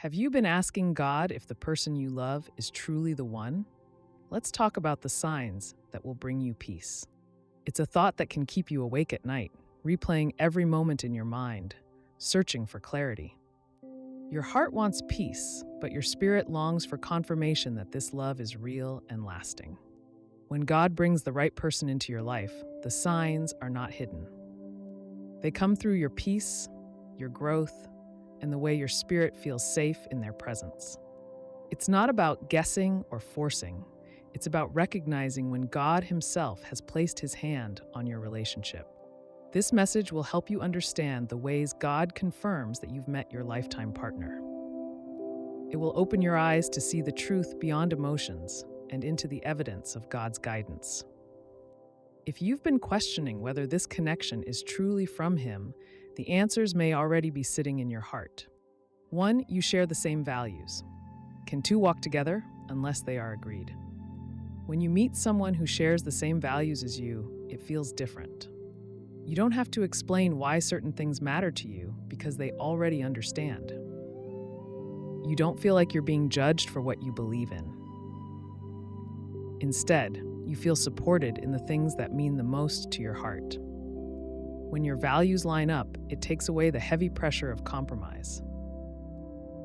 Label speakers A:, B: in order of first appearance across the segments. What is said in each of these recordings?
A: Have you been asking God if the person you love is truly the one? Let's talk about the signs that will bring you peace. It's a thought that can keep you awake at night, replaying every moment in your mind, searching for clarity. Your heart wants peace, but your spirit longs for confirmation that this love is real and lasting. When God brings the right person into your life, the signs are not hidden. They come through your peace, your growth, and the way your spirit feels safe in their presence. It's not about guessing or forcing. It's about recognizing when God Himself has placed His hand on your relationship. This message will help you understand the ways God confirms that you've met your lifetime partner. It will open your eyes to see the truth beyond emotions and into the evidence of God's guidance. If you've been questioning whether this connection is truly from Him, the answers may already be sitting in your heart. 1. You share the same values. Can two walk together unless they are agreed? When you meet someone who shares the same values as you, it feels different. You don't have to explain why certain things matter to you because they already understand. You don't feel like you're being judged for what you believe in. Instead, you feel supported in the things that mean the most to your heart. When your values line up, it takes away the heavy pressure of compromise.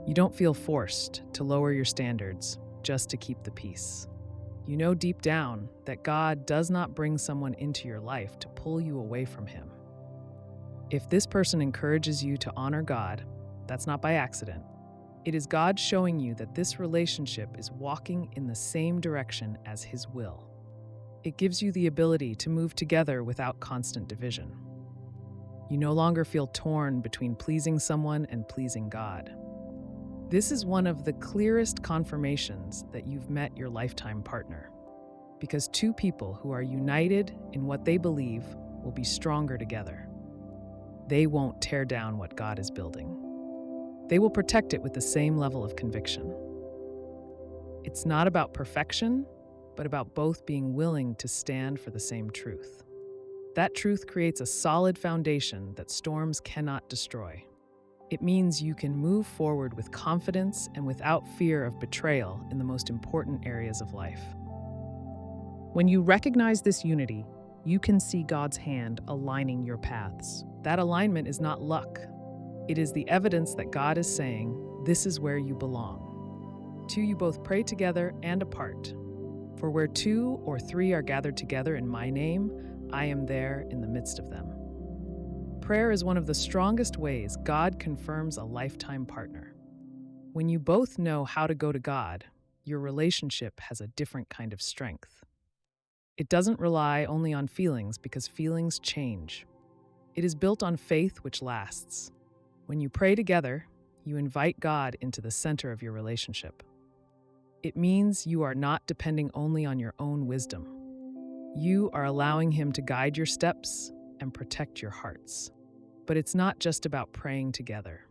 A: You don't feel forced to lower your standards just to keep the peace. You know deep down that God does not bring someone into your life to pull you away from Him. If this person encourages you to honor God, that's not by accident. It is God showing you that this relationship is walking in the same direction as His will. It gives you the ability to move together without constant division. You no longer feel torn between pleasing someone and pleasing God. This is one of the clearest confirmations that you've met your lifetime partner, because two people who are united in what they believe will be stronger together. They won't tear down what God is building. They will protect it with the same level of conviction. It's not about perfection, but about both being willing to stand for the same truth. That truth creates a solid foundation that storms cannot destroy. It means you can move forward with confidence and without fear of betrayal in the most important areas of life. When you recognize this unity, you can see God's hand aligning your paths. That alignment is not luck. It is the evidence that God is saying, this is where you belong. 2, you both pray together and apart. For where 2 or 3 are gathered together in my name, I am there in the midst of them. Prayer is one of the strongest ways God confirms a lifetime partner. When you both know how to go to God, your relationship has a different kind of strength. It doesn't rely only on feelings because feelings change. It is built on faith which lasts. When you pray together, you invite God into the center of your relationship. It means you are not depending only on your own wisdom. You are allowing Him to guide your steps and protect your hearts. But it's not just about praying together.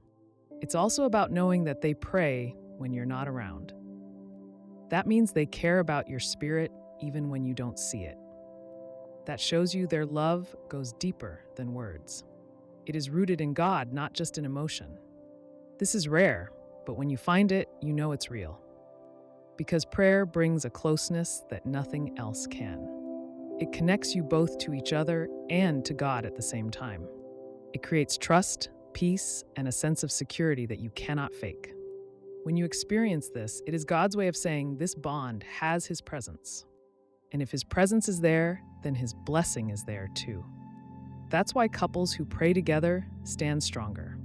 A: It's also about knowing that they pray when you're not around. That means they care about your spirit even when you don't see it. That shows you their love goes deeper than words. It is rooted in God, not just in emotion. This is rare, but when you find it, you know it's real. Because prayer brings a closeness that nothing else can. It connects you both to each other and to God at the same time. It creates trust, peace, and a sense of security that you cannot fake. When you experience this, it is God's way of saying this bond has His presence. And if His presence is there, then His blessing is there too. That's why couples who pray together stand stronger.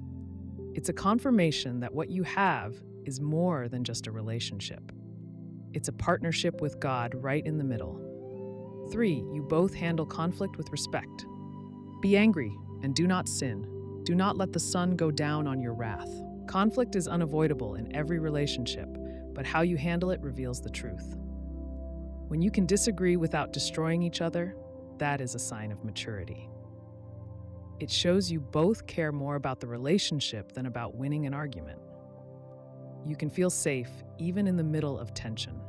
A: It's a confirmation that what you have is more than just a relationship. It's a partnership with God right in the middle. 3, you both handle conflict with respect. Be angry and do not sin. Do not let the sun go down on your wrath. Conflict is unavoidable in every relationship, but how you handle it reveals the truth. When you can disagree without destroying each other, that is a sign of maturity. It shows you both care more about the relationship than about winning an argument. You can feel safe even in the middle of tension,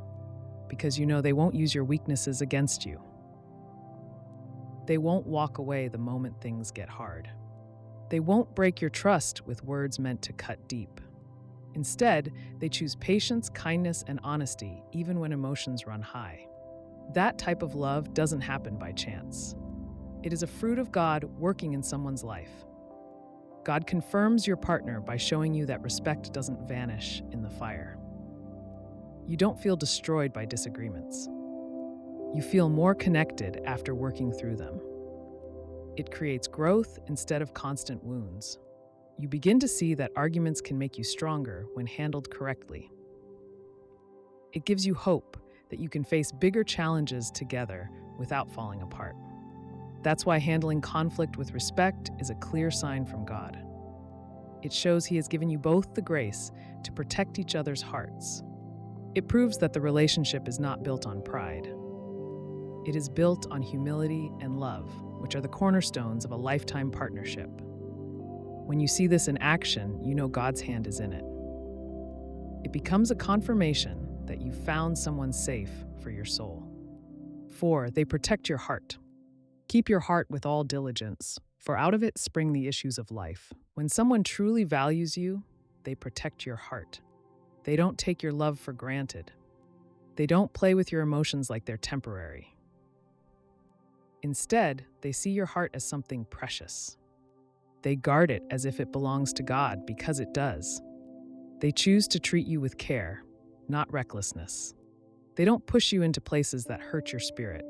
A: because you know they won't use your weaknesses against you. They won't walk away the moment things get hard. They won't break your trust with words meant to cut deep. Instead, they choose patience, kindness, and honesty, even when emotions run high. That type of love doesn't happen by chance. It is a fruit of God working in someone's life. God confirms your partner by showing you that respect doesn't vanish in the fire. You don't feel destroyed by disagreements. You feel more connected after working through them. It creates growth instead of constant wounds. You begin to see that arguments can make you stronger when handled correctly. It gives you hope that you can face bigger challenges together without falling apart. That's why handling conflict with respect is a clear sign from God. It shows He has given you both the grace to protect each other's hearts. It proves that the relationship is not built on pride. It is built on humility and love, which are the cornerstones of a lifetime partnership. When you see this in action, you know God's hand is in it. It becomes a confirmation that you found someone safe for your soul. 4, they protect your heart. Keep your heart with all diligence, for out of it spring the issues of life. When someone truly values you, they protect your heart. They don't take your love for granted. They don't play with your emotions like they're temporary. Instead, they see your heart as something precious. They guard it as if it belongs to God, because it does. They choose to treat you with care, not recklessness. They don't push you into places that hurt your spirit.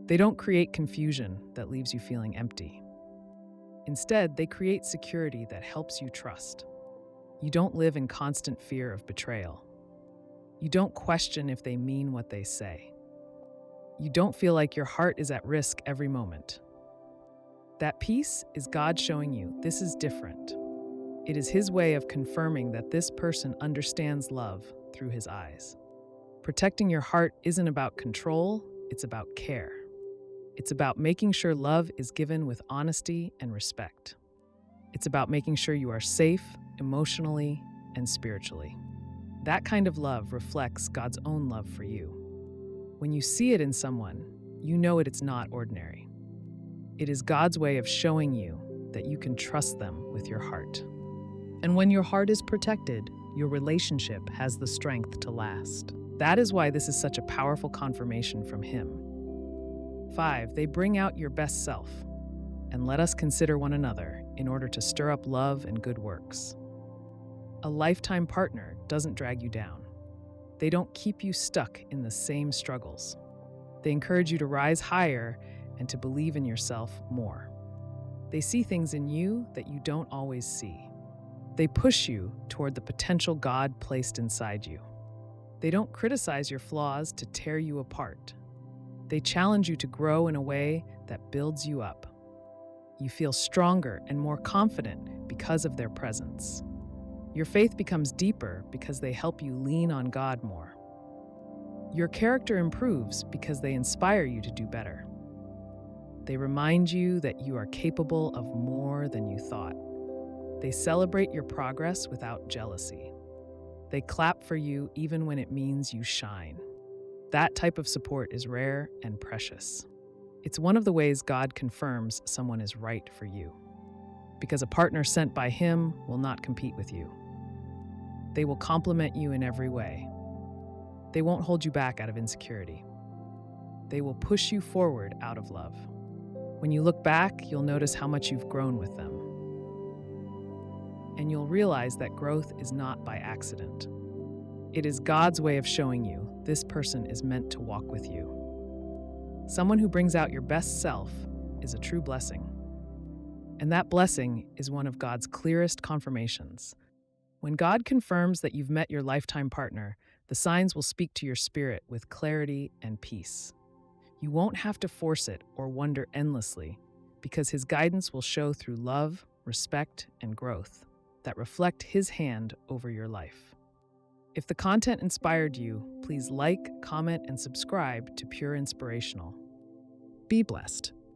A: They don't create confusion that leaves you feeling empty. Instead, they create security that helps you trust. You don't live in constant fear of betrayal. You don't question if they mean what they say. You don't feel like your heart is at risk every moment. That peace is God showing you this is different. It is His way of confirming that this person understands love through His eyes. Protecting your heart isn't about control, it's about care. It's about making sure love is given with honesty and respect. It's about making sure you are safe emotionally and spiritually. That kind of love reflects God's own love for you. When you see it in someone, you know it's not ordinary. It is God's way of showing you that you can trust them with your heart. And when your heart is protected, your relationship has the strength to last. That is why this is such a powerful confirmation from Him. 5, they bring out your best self. And let us consider one another in order to stir up love and good works. A lifetime partner doesn't drag you down. They don't keep you stuck in the same struggles. They encourage you to rise higher and to believe in yourself more. They see things in you that you don't always see. They push you toward the potential God placed inside you. They don't criticize your flaws to tear you apart. They challenge you to grow in a way that builds you up. You feel stronger and more confident because of their presence. Your faith becomes deeper because they help you lean on God more. Your character improves because they inspire you to do better. They remind you that you are capable of more than you thought. They celebrate your progress without jealousy. They clap for you even when it means you shine. That type of support is rare and precious. It's one of the ways God confirms someone is right for you, because a partner sent by Him will not compete with you. They will complement you in every way. They won't hold you back out of insecurity. They will push you forward out of love. When you look back, you'll notice how much you've grown with them. And you'll realize that growth is not by accident. It is God's way of showing you this person is meant to walk with you. Someone who brings out your best self is a true blessing. And that blessing is one of God's clearest confirmations. When God confirms that you've met your lifetime partner, the signs will speak to your spirit with clarity and peace. You won't have to force it or wonder endlessly, because His guidance will show through love, respect, and growth that reflect His hand over your life. If the content inspired you, please like, comment, and subscribe to Pure Inspirational. Be blessed.